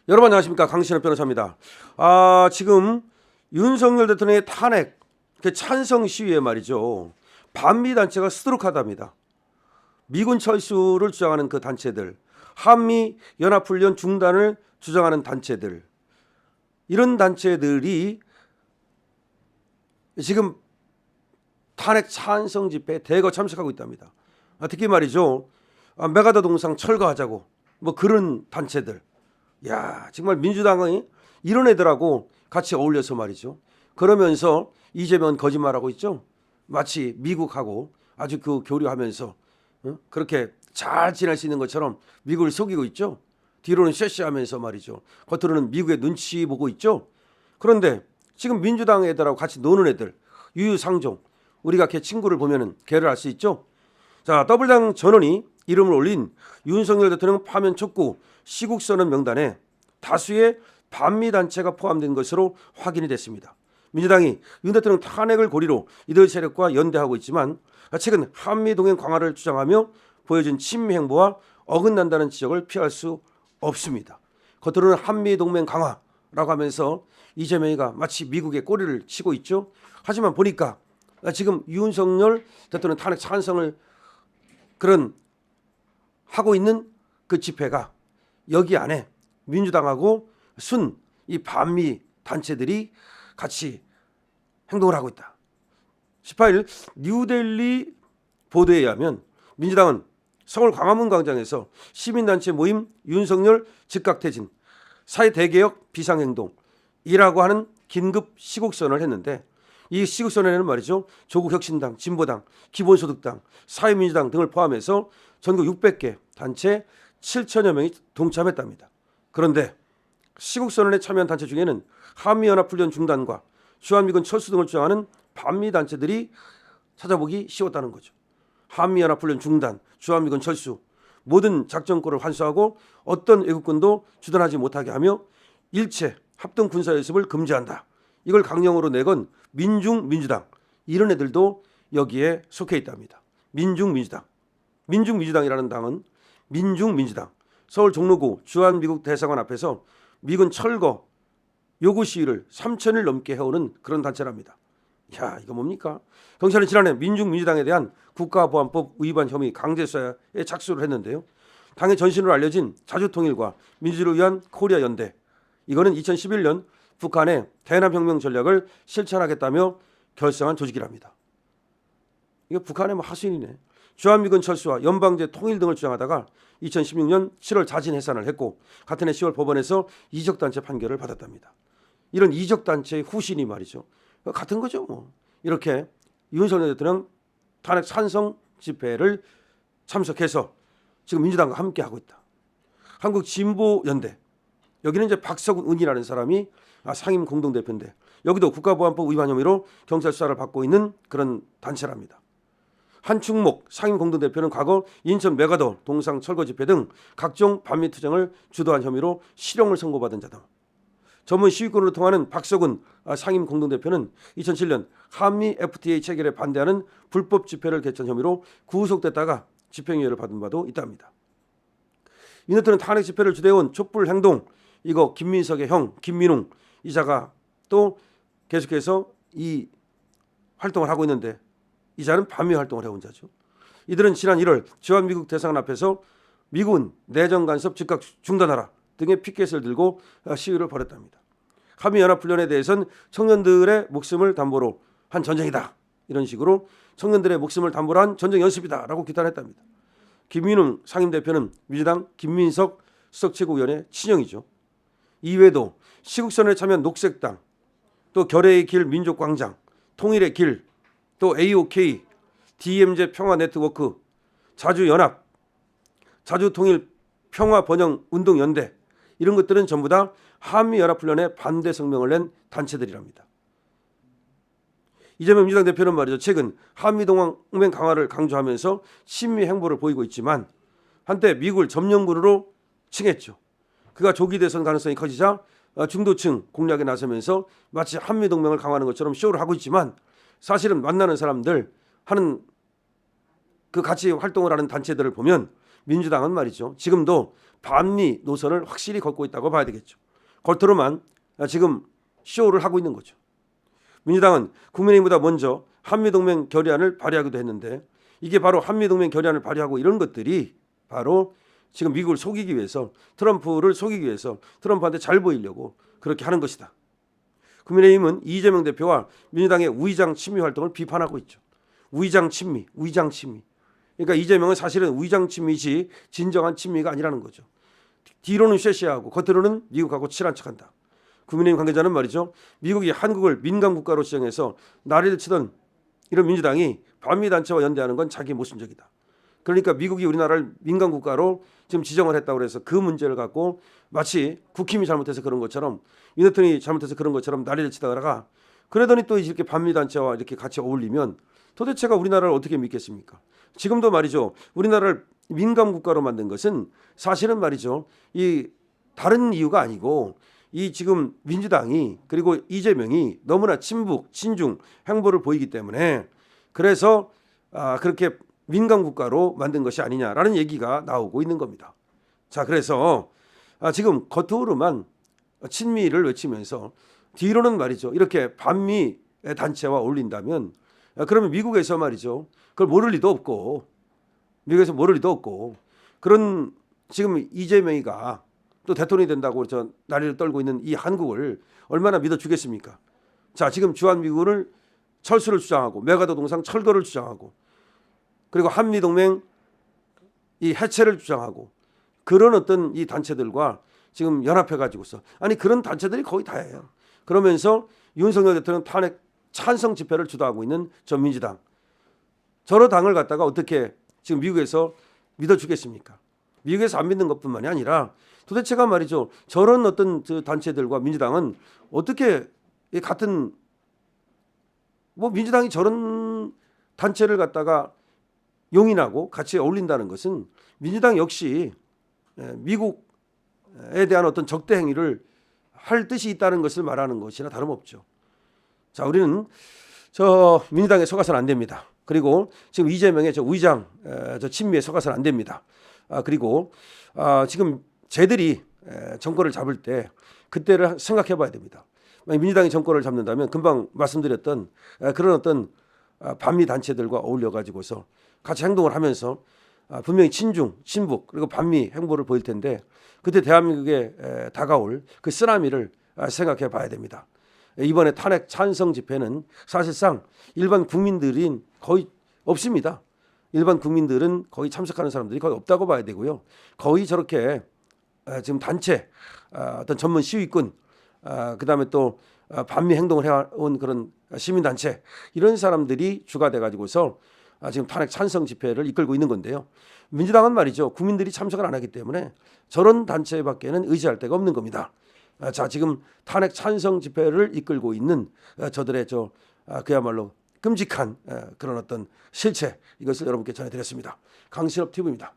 여러분 안녕하십니까, 강신업 변호사입니다. 지금 윤석열 대통령의 탄핵 찬성 시위에 말이죠, 반미 단체가 수두룩하답니다. 미군 철수를 주장하는 그 단체들, 한미 연합훈련 중단을 주장하는 단체들, 이런 단체들이 지금 탄핵 찬성 집회에 대거 참석하고 있답니다. 특히 말이죠, 메가더 동상 철거하자고 뭐 그런 단체들, 야, 정말 민주당이 이런 애들하고 같이 어울려서 말이죠, 그러면서 이재명은 거짓말하고 있죠. 마치 미국하고 아주 그 교류하면서 그렇게 잘 지낼 수 있는 것처럼 미국을 속이고 있죠. 뒤로는 쉐쉐하면서 말이죠, 겉으로는 미국의 눈치 보고 있죠. 그런데 지금 민주당 애들하고 같이 노는 애들, 유유상종, 우리가 걔 친구를 보면은 걔를 알 수 있죠. 자, 더블당 전원이 이름을 올린 윤석열 대통령 파면 촉구 시국선언 명단에 다수의 반미 단체가 포함된 것으로 확인이 됐습니다. 민주당이 윤 대통령 탄핵을 고리로 이들 세력과 연대하고 있지만 최근 한미 동행 강화를 주장하며 보여준 친미 행보와 어긋난다는 지적을 피할 수 없습니다. 겉으로는 한미 동맹 강화라고 하면서 이재명이가 마치 미국의 꼬리를 치고 있죠. 하지만 보니까 지금 윤석열 대통령 탄핵 찬성을 그런 하고 있는 그 집회가 여기 안에 민주당하고 순 이 반미 단체들이 같이 행동을 하고 있다. 18일 뉴델리 보도에 의하면 민주당은 서울 광화문 광장에서 시민단체 모임 윤석열 즉각퇴진 사회대개혁 비상행동이라고 하는 긴급 시국선언을 했는데, 이 시국선언에는 말이죠, 조국혁신당, 진보당, 기본소득당, 사회민주당 등을 포함해서 전국 600개 단체 7천여 명이 동참했답니다. 그런데 시국선언에 참여한 단체 중에는 한미연합훈련 중단과 주한미군 철수 등을 주장하는 반미 단체들이 찾아보기 쉬웠다는 거죠. 한미연합훈련 중단, 주한미군 철수, 모든 작전권을 환수하고 어떤 외국군도 주둔하지 못하게 하며 일체 합동 군사연습을 금지한다. 이걸 강령으로 내건 민중민주당, 이런 애들도 여기에 속해 있답니다. 민중민주당이라는 당은 민중민주당, 서울 종로구 주한미국 대사관 앞에서 미군 철거 요구 시위를 3,000일 넘게 해오는 그런 단체랍니다. 야, 이거 뭡니까? 경찰은 지난해 민중민주당에 대한 국가보안법 위반 혐의 강제수사에 착수를 했는데요. 당의 전신으로 알려진 자주통일과 민주주의를 위한 코리아 연대, 이거는 2011년 북한의 대남혁명 전략을 실천하겠다며 결성한 조직이랍니다. 이거 북한의 하수인이네. 주한미군 철수와 연방제 통일 등을 주장하다가 2016년 7월 자진 해산을 했고, 같은 해 10월 법원에서 이적단체 판결을 받았답니다. 이런 이적단체의 후신이 말이죠, 같은 거죠. 뭐 이렇게 윤석열 대통령 탄핵 찬성 집회를 참석해서 지금 민주당과 함께 하고 있다. 한국진보연대, 여기는 이제 박석훈 의원이라는 사람이 상임 공동대표인데, 여기도 국가보안법 위반 혐의로 경찰 수사를 받고 있는 그런 단체랍니다. 한충목 상임 공동대표는 과거 인천 메가더 동상 철거 집회 등 각종 반미 투쟁을 주도한 혐의로 실형을 선고받은 자다. 전문 시위권으로 통하는 박석훈 상임 공동대표는 2007년 한미 FTA 체결에 반대하는 불법 집회를 개최한 혐의로 구속됐다가 집행유예를 받은 바도 있답니다. 이 대통령 탄핵 집회를 주도해온 촛불행동, 이거 김민석의 형 김민웅 이자가 또 계속해서 이 활동을 하고 있는데, 이자는 반미 활동을 해온 자죠. 이들은 지난 1월 주한미국 대사관 앞에서 미군 내정 간섭 즉각 중단하라 등의 피켓을 들고 시위를 벌였답니다. 한미연합훈련에 대해서는 청년들의 목숨을 담보로 한 전쟁이다, 이런 식으로 청년들의 목숨을 담보로 한 전쟁 연습이다 라고 규탄했답니다. 김민웅 상임대표는 민주당 김민석 수석최고위원의 친형이죠. 이외에도 시국선언에 참여한 녹색당, 또 결의의 길 민족광장, 통일의 길, 또 AOK, DMZ 평화네트워크, 자주연합, 자주통일 평화번영운동연대, 이런 것들은 전부 다 한미연합훈련에 반대 성명을 낸 단체들이랍니다. 이재명 민주당 대표는 말이죠, 최근 한미동맹 강화를 강조하면서 친미 행보를 보이고 있지만 한때 미국을 점령군으로 칭했죠. 그가 조기 대선 가능성이 커지자 중도층 공략에 나서면서 마치 한미동맹을 강화하는 것처럼 쇼를 하고 있지만, 사실은 만나는 사람들 하는 그 같이 활동을 하는 단체들을 보면 민주당은 말이죠. 지금도 반미 노선을 확실히 걷고 있다고 봐야 되겠죠. 겉으로만 지금 쇼를 하고 있는 거죠. 민주당은 국민의힘보다 먼저 한미동맹 결의안을 발의하기도 했는데 이게 바로 한미동맹 결의안을 발의하고 이런 것들이 바로 지금 미국을 속이기 위해서 트럼프를 속이기 위해서 트럼프한테 잘 보이려고 그렇게 하는 것이다. 국민의힘은 이재명 대표와 민주당의 우의장 친미 활동을 비판하고 있죠. 우의장 친미. 그러니까 이재명은 사실은 우의장 친미지 진정한 친미가 아니라는 거죠. 뒤로는 쉐시하고 겉으로는 미국하고 친한 척한다. 국민의힘 관계자는 말이죠. 미국이 한국을 민간 국가로 지정해서 난리를 치던 이런 민주당이 반미 단체와 연대하는 건 자기 모순적이다. 그러니까 미국이 우리나라를 민간 국가로 지금 지정을 했다고 해서 그 문제를 갖고 마치 국힘이 잘못해서 그런 것처럼 윤대통령이 잘못해서 그런 것처럼 난리를 치다가 그러더니 또 이렇게 반미 단체와 이렇게 같이 어울리면 도대체가 우리나라를 어떻게 믿겠습니까? 지금도 말이죠. 우리나라를 민간 국가로 만든 것은 사실은 말이죠. 이 다른 이유가 아니고 이 지금 민주당이 그리고 이재명이 너무나 친북, 친중 행보를 보이기 때문에 그래서 그렇게 민간 국가로 만든 것이 아니냐라는 얘기가 나오고 있는 겁니다. 자, 그래서 지금 겉으로만 친미를 외치면서 뒤로는 말이죠. 이렇게 반미 단체와 어울린다면 그러면 미국에서 말이죠. 그걸 모를 리도 없고 미국에서 모를 리도 없고 그런 지금 이재명이가 또 대통령이 된다고 저 난리를 떨고 있는 이 한국을 얼마나 믿어주겠습니까? 자, 지금 주한미군을 철수를 주장하고 메가더 동상 철거를 주장하고 그리고 한미동맹 이 해체를 주장하고 그런 어떤 이 단체들과 지금 연합해 가지고서 아니 그런 단체들이 거의 다예요. 그러면서 윤석열 대통령 탄핵 찬성 집회를 주도하고 있는 저 민주당 저런 당을 갖다가 어떻게 지금 미국에서 믿어주겠습니까? 미국에서 안 믿는 것뿐만이 아니라 도대체가 말이죠. 저런 어떤 단체들과 민주당은 어떻게 같은 뭐 민주당이 저런 단체를 갖다가 용인하고 같이 어울린다는 것은 민주당 역시 미국에 대한 어떤 적대 행위를 할 뜻이 있다는 것을 말하는 것이나 다름없죠. 자, 우리는 저 민주당에 속아서는 안 됩니다. 그리고 지금 이재명의 저 우의장 저 친미에 속아서는 안 됩니다. 그리고 지금 쟤들이 정권을 잡을 때 그때를 생각해 봐야 됩니다. 민주당이 정권을 잡는다면 금방 말씀드렸던 그런 어떤 반미 단체들과 어울려 가지고서 같이 행동을 하면서 분명히 친중, 친북 그리고 반미 행보를 보일 텐데 그때 대한민국에 다가올 그 쓰나미를 생각해 봐야 됩니다. 이번에 탄핵 찬성 집회는 사실상 일반 국민들인 거의 없습니다. 일반 국민들은 거의 참석하는 사람들이 거의 없다고 봐야 되고요. 거의 저렇게 지금 단체 어떤 전문 시위꾼 그다음에 또 반미 행동을 해온 그런 시민단체 이런 사람들이 주가 돼 가지고서 지금 탄핵 찬성 집회를 이끌고 있는 건데요. 민주당은 말이죠. 국민들이 참석을 안 하기 때문에 저런 단체밖에는 의지할 데가 없는 겁니다. 자, 지금 탄핵 찬성 집회를 이끌고 있는 저들의 그야말로 끔찍한 그런 어떤 실체 이것을 여러분께 전해드렸습니다. 강신업 TV입니다.